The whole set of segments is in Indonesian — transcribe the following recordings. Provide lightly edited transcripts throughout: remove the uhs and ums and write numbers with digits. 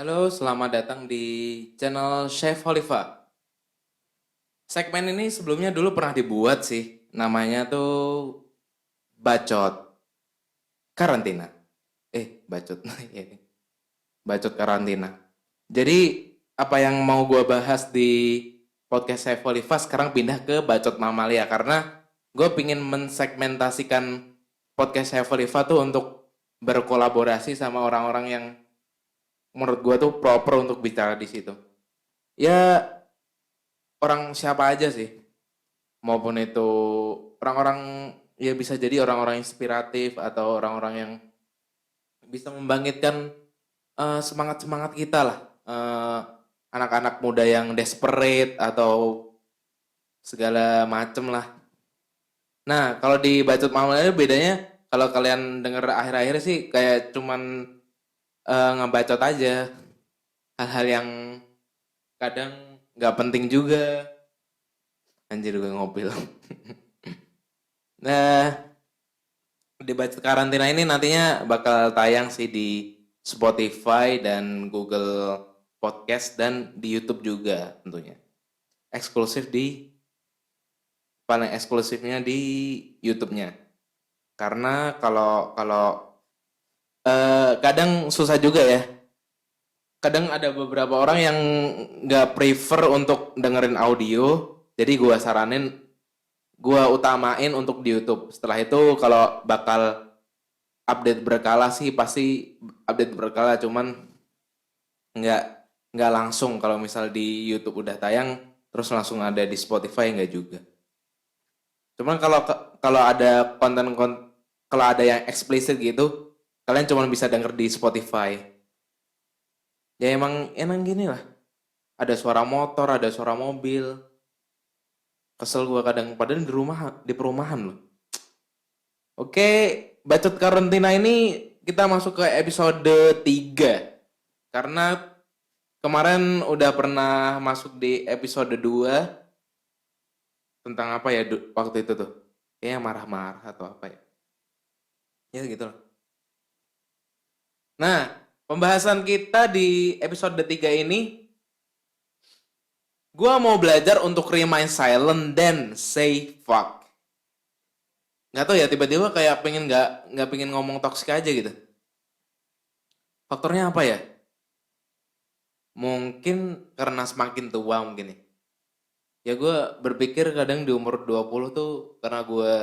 Halo, selamat datang di channel Chef Holifa. Segmen ini sebelumnya dulu pernah dibuat sih. Namanya tuh Bacot Karantina. Bacot. Ya ini. Bacot Karantina. Jadi, apa yang mau gue bahas di podcast Chef Holifa sekarang pindah ke Bacot Mamalia. Karena gue pingin mensegmentasikan podcast Chef Holifa tuh untuk berkolaborasi sama orang-orang yang menurut gue tuh proper untuk bicara di situ. Ya, orang siapa aja sih, maupun itu orang-orang, ya bisa jadi orang-orang inspiratif atau orang-orang yang bisa membangkitkan semangat-semangat kita lah. Anak-anak muda yang desperate atau segala macem lah. Nah, kalau di Bacot Malam ini bedanya, kalau kalian denger akhir-akhir sih kayak cuman ngebacot aja hal-hal yang kadang nggak penting juga. Anjir, gue ngopil. Nah, di Bacot Karantina ini nantinya bakal tayang sih di Spotify dan Google Podcast dan di YouTube juga tentunya. Eksklusif di paling eksklusifnya di YouTube-nya. Karena kalau kalau kadang susah juga ya. Kadang ada beberapa orang yang nggak prefer untuk dengerin audio. Jadi gua saranin, gua utamain untuk di YouTube. Setelah itu kalau bakal update berkala sih pasti update berkala, cuman nggak nggak langsung kalau misal di YouTube udah tayang terus langsung ada di Spotify, nggak juga. Cuman kalau ada kalau ada yang eksplisit gitu, kalian cuma bisa denger di Spotify. Ya emang emang gini lah. Ada suara motor, ada suara mobil. Kesel gua kadang padahal di perumahan loh. Oke, bacot karantina ini kita masuk ke episode 3. Karena kemarin udah pernah masuk di episode 2 tentang apa ya waktu itu tuh. Kayaknya marah-marah atau apa ya. Ya gitu lah. Nah, pembahasan kita di episode 3 ini, gua mau belajar untuk remain silent dan say fuck. Nggak tahu ya, tiba-tiba kayak pengen nggak pengen ngomong toxic aja gitu. Faktornya apa ya? Mungkin karena semakin tua mungkin ya. Ya gue berpikir kadang di umur 20 tuh karena gue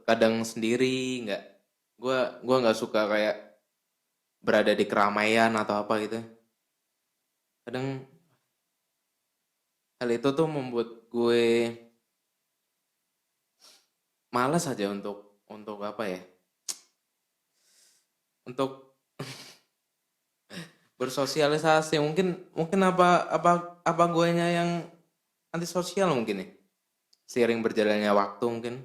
kadang sendiri, nggak gue nggak suka kayak berada di keramaian atau apa gitu. Kadang hal itu tuh membuat gue malas aja untuk apa ya? Untuk bersosialisasi. Mungkin mungkin apa guanya yang antisosial mungkin ya. Seiring berjalannya waktu mungkin.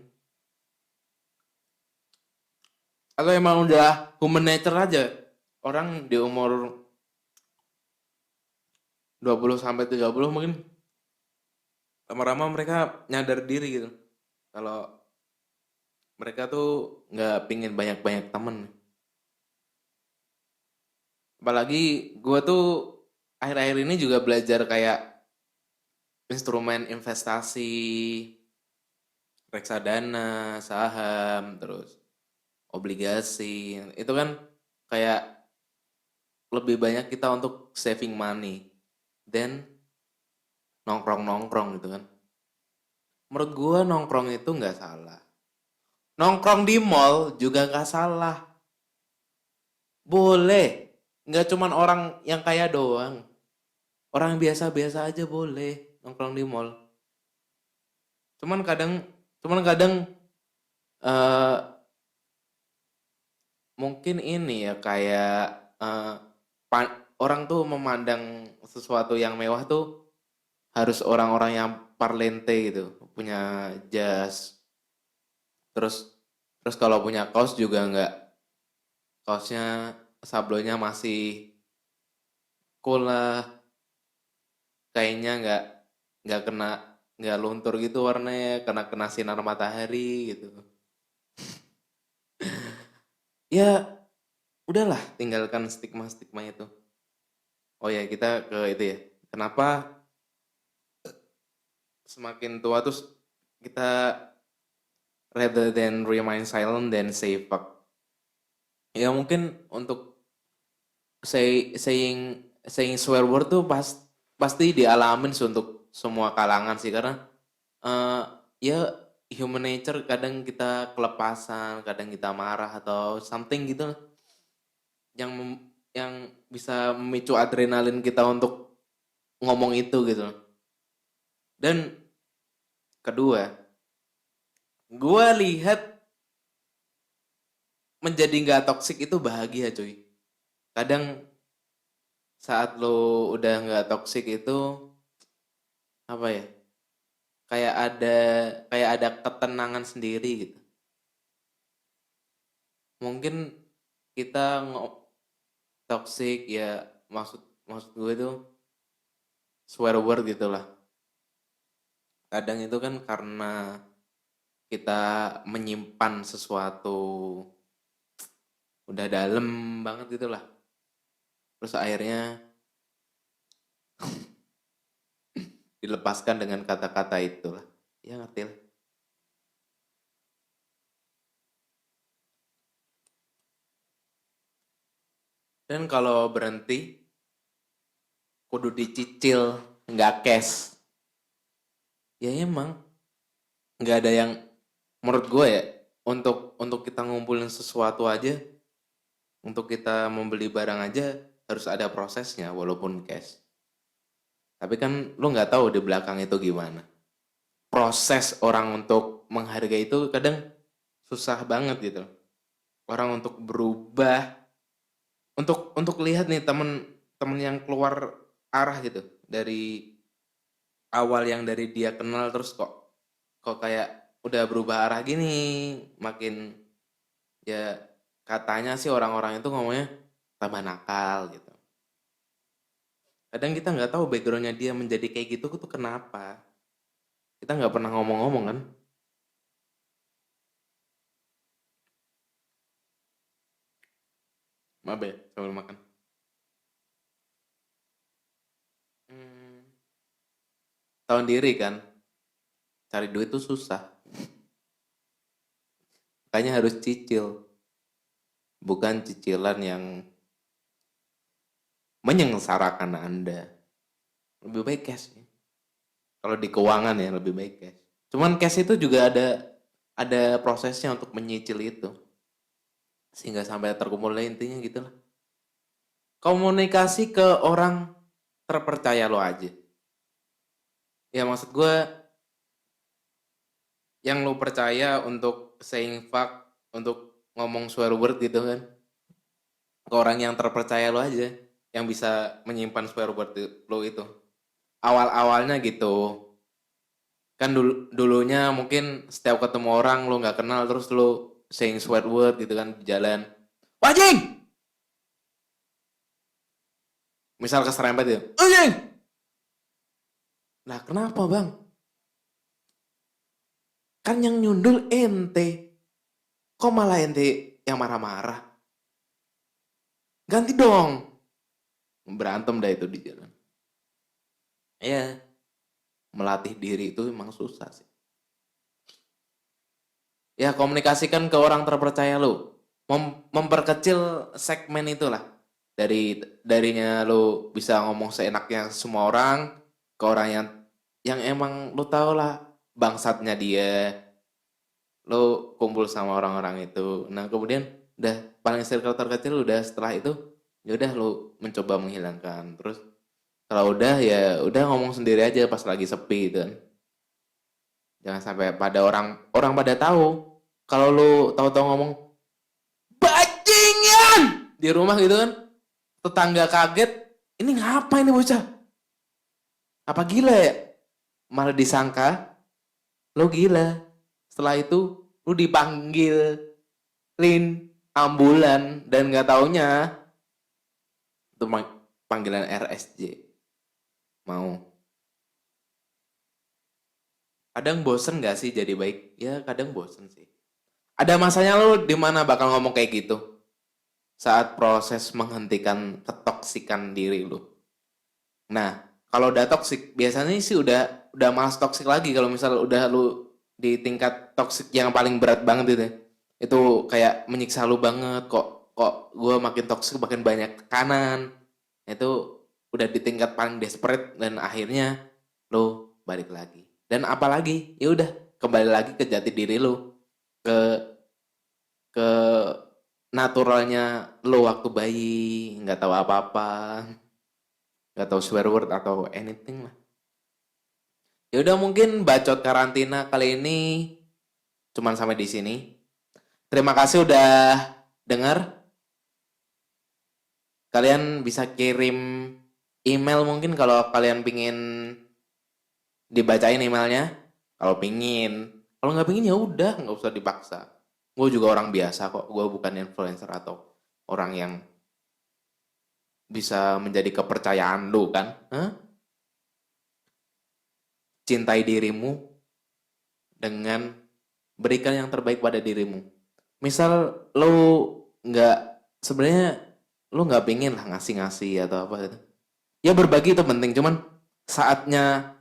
Atau emang udah human nature aja. Orang di umur 20 sampai 30 mungkin lama-lama mereka nyadar diri gitu. Kalau mereka tuh nggak pingin banyak-banyak temen. Apalagi gue tuh akhir-akhir ini juga belajar kayak instrumen investasi, reksadana, saham, terus obligasi. Itu kan kayak lebih banyak kita untuk saving money dan nongkrong-nongkrong gitu kan. Menurut gue nongkrong itu nggak salah. Nongkrong di mall juga nggak salah. Boleh. Nggak cuman orang yang kaya doang. Orang biasa-biasa aja boleh nongkrong di mall. Cuman kadang, cuman kadang eh mungkin ini ya kayak eh, orang tuh memandang sesuatu yang mewah tuh harus orang-orang yang parlente gitu, punya jas. Terus terus kalau punya kaos juga nggak, kaosnya sablonnya masih cool lah, kayaknya nggak kena, nggak luntur gitu warnanya karena kena sinar matahari gitu. Ya udahlah tinggalkan stigma-stigma itu. Oh ya, kita ke itu ya. Kenapa semakin tua terus kita rather than remain silent then say fuck. Ya mungkin untuk saying swear word tuh pasti dialamin sih untuk semua kalangan sih, karena eh, ya human nature, kadang kita kelepasan, kadang kita marah atau something gitu lah, yang bisa memicu adrenalin kita untuk ngomong itu gitu. Dan kedua, gue lihat menjadi nggak toksik itu bahagia cuy. Kadang saat lo udah nggak toksik itu apa ya, kayak ada kayak ada ketenangan sendiri gitu. Mungkin kita toxic ya, maksud maksud gue tuh swear word gitulah. Kadang itu kan karena kita menyimpan sesuatu udah dalam banget gitulah. Terus akhirnya dilepaskan dengan kata-kata itulah. Ya ngerti lah. Dan kalau berhenti kudu dicicil, nggak cash. Ya emang nggak ada yang, menurut gue ya, untuk kita ngumpulin sesuatu aja, untuk kita membeli barang aja harus ada prosesnya walaupun cash. Tapi kan lu nggak tahu di belakang itu gimana. Proses orang untuk menghargai itu kadang susah banget gitu. Orang untuk berubah, untuk lihat nih temen yang keluar arah gitu dari awal, yang dari dia kenal terus kok kayak udah berubah arah gini, makin ya katanya sih orang-orang itu ngomongnya tambah nakal gitu. Kadang kita nggak tahu backgroundnya dia menjadi kayak gitu tuh kenapa. Kita nggak pernah ngomong-ngomong kan. Maaf ya, sambil makan. Hmm, tahu diri kan, cari duit tuh susah. Makanya harus cicil. Bukan cicilan yang menyengsarakan Anda. Lebih baik cash. Kalau di keuangan ya lebih baik cash. Cuman cash itu juga ada prosesnya untuk menyicil itu. Sehingga sampai terkumpul, intinya gitu lah. Komunikasi ke orang terpercaya lo aja. Ya maksud gue, yang lo percaya untuk saying fuck, untuk ngomong swear word gitu kan. Ke orang yang terpercaya lo aja. Yang bisa menyimpan swear word lo itu. Awal-awalnya gitu. Kan dulunya mungkin setiap ketemu orang lo nggak kenal terus lo saying swear word gitu kan di jalan. Wajing! Misal keserempet ya. Wajing! Nah kenapa bang? Kan yang nyundul ente. Kok malah ente yang marah-marah? Ganti dong. Berantem dah itu di jalan. Ya, melatih diri itu emang susah sih. Ya komunikasikan ke orang terpercaya lo. Memperkecil segmen itulah. Darinya lo bisa ngomong seenaknya semua orang, ke orang yang emang lo tau lah bangsatnya dia, lo kumpul sama orang-orang itu. Nah kemudian udah paling circle terkecil, udah setelah itu ya udah lo mencoba menghilangkan. Terus kalau udah ya udah ngomong sendiri aja pas lagi sepi gitu kan. Jangan sampai pada orang orang pada tahu kalau lo tahu-tahu ngomong bajingan di rumah gitu kan, tetangga kaget, ini ngapa ini bocah, apa gila ya, malah disangka lo gila. Setelah itu lo dipanggilin ambulan dan nggak taunya itu panggilan RSJ. Mau, kadang bosen nggak sih jadi baik? Ya kadang bosen sih. Ada masanya lo di mana bakal ngomong kayak gitu. saat proses menghentikan ketoksikan diri lu. Nah, kalau udah toksik, biasanya sih udah malas toksik lagi kalau misal udah lu di tingkat toksik yang paling berat banget itu. Itu kayak menyiksa lu banget, kok gue makin toksik makin banyak tekanan. Itu udah di tingkat paling desperate dan akhirnya lu balik lagi. Dan apalagi, ya udah kembali lagi ke jati diri lu, ke ke naturalnya lu waktu bayi, nggak tahu apa-apa, nggak tahu swear word atau anything lah. Ya udah mungkin bacot karantina kali ini cuman sampai di sini. Terima kasih udah dengar. Kalian bisa kirim email mungkin kalau kalian pingin dibacain emailnya. Kalau pingin, kalau nggak pingin ya udah nggak usah dipaksa. Gue juga orang biasa kok. Gue bukan influencer atau orang yang bisa menjadi kepercayaan lu kan. Hah? Cintai dirimu dengan berikan yang terbaik pada dirimu. Misal lo nggak sebenarnya lo nggak pingin lah ngasih-ngasih atau apa gitu. Ya berbagi itu penting, cuman saatnya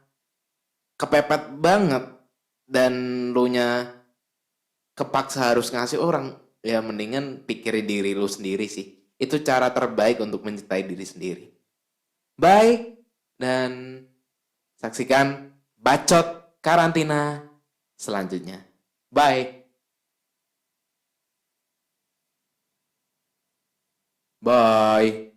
kepepet banget dan lo nya kepaksa harus ngasih orang, ya mendingan pikirin diri lo sendiri sih. Itu cara terbaik untuk mencintai diri sendiri. Baik, dan saksikan bacot karantina selanjutnya. Bye. Bye.